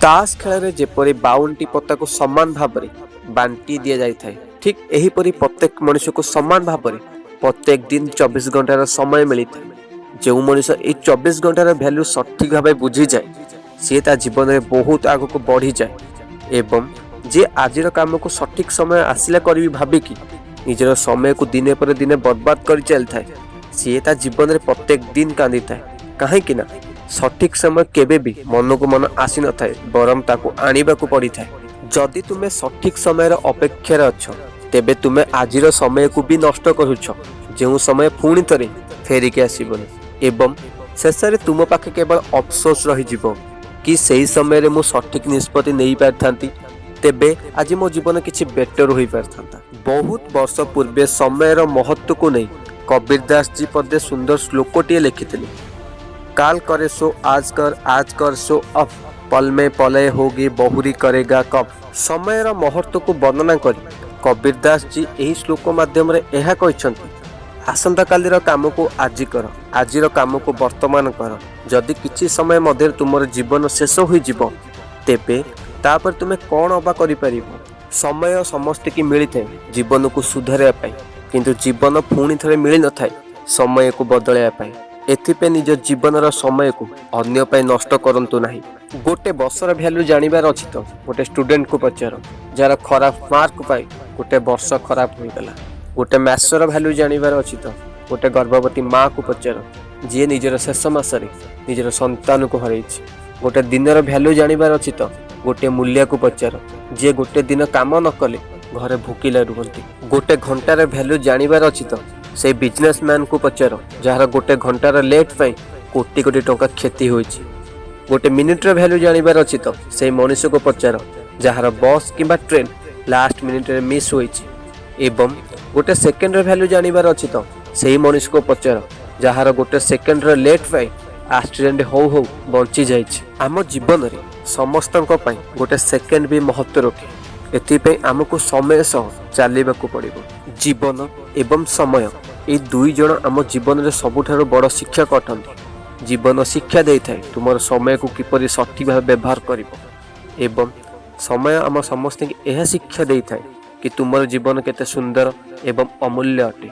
ताश खेल जेपरी 52टी पत्ता को समान भाव में बांटी दि जाए ठीक एहीपरी प्रत्येक मनुष्य को समान भाव में प्रत्येक दिन 24 घंटार समय मिलता है। जो मनुष्य ये 24 घंटार भैल्यू सठिक भाव बुझी जाए सी ता जीवन में बहुत आग को बढ़ी जाए एवं जे आज काम को सठिक समय आसला करी भाविकी निजर समय को दिने पर दिने बर्बाद कर चली था सी ता जीवन में प्रत्येक दिन कांदी थाए कहीं सठिक समय केबे भी मन को मन आसी न थाए बरम ताकू आनिबा को पड़ी थाए। जदि तुमे सठिक समय अपेक्षार अच्छ तेबे तुमे आजिर समय को भी नष्ट करुछ जो समय पुणी थरे फेरिक आसबनी एवं शेष में तुम पाखे केवल अफसोस रही कि सही समय मु सठिक निष्पत्ति नहीं पारि तेबे आज मो जीवन किछि बेटर हो पारथांता। बहुत वर्ष पूर्वे समय महत्व को नहीं कबीर दास जी पदे सुंदर श्लोकटीए लिखिथिले। काल करे सो आज कर सो अब पल में पलय होगी बहुरी करेगा कब। समय महत्व को वर्णना कर कबीर दास जी यही श्लोक माध्यम यह कहते आसंता कालीर काम को आज कर आजिर काम को वर्तमान कर जदि किछि समय मध्य तुम जीवन शेष हो तेबे तापर तुम्हें कौन अबा करि परिबो। समय समस्त की मिली थे जीवन को सुधारे किंतु जीवन पुणी थे मिल न था समय को बदलैया एथिपे निज जीवन समय को अन्य पाई नष्ट करंतु नाही। गोटे वर्षर भैल्यू जानिबार अछि तो गोटे स्टूडेंट को पचार जार खराब मार्क पाई गोटे वर्ष खराब हो गला। गोटे मैथ्सर भैल्यू जानिबार अछि तो गोटे गर्भवती माँ को पचार जी निजर शेष मासरे निजर संतान को हरैछि। गोटे दिनर भैल्यू जानिबार अछि तो गोटे मूल्य को पचार जी गोटे दिन काम न कले घरे भूकिला रुहंती। गोटे घंटार भैल्यू जानिबार अछि तो से बिजनेसमैन को पचार जार गोटे घंटार लेट पाई कोटी कोटी टंका क्षति होइछि। गोटे मिनिटर भैल्यू जानिबार अछि तो से मनुष्य को पचार जार बस किंबा ट्रेन लास्ट मिनिट रे मिस होइछि एवं गोटे सेकेंड रे भैल्यू जानिबार अछि तो से मनुष्य को पचार जार गोटे सेकेंड रे लेट पाई एक्सीडेंट हो बंची जाइछि। आम जीवन रे समस्तक पाई गोटे सेकेंड भी महत्व रखे एथिपे आमको समय सह चलवाक पड़ो। जीवन एवं समय ये दुई जन आम जीवन में सबुठारु बड़ शिक्षक अटंती। जीवन शिक्षा दे थाए तुम समय को किपरि सठिक भाव व्यवहार कर एवं समय आम समस्त यह शिक्षा दे थाए कि तुम जीवन केते सुंदर एवं अमूल्य अटे।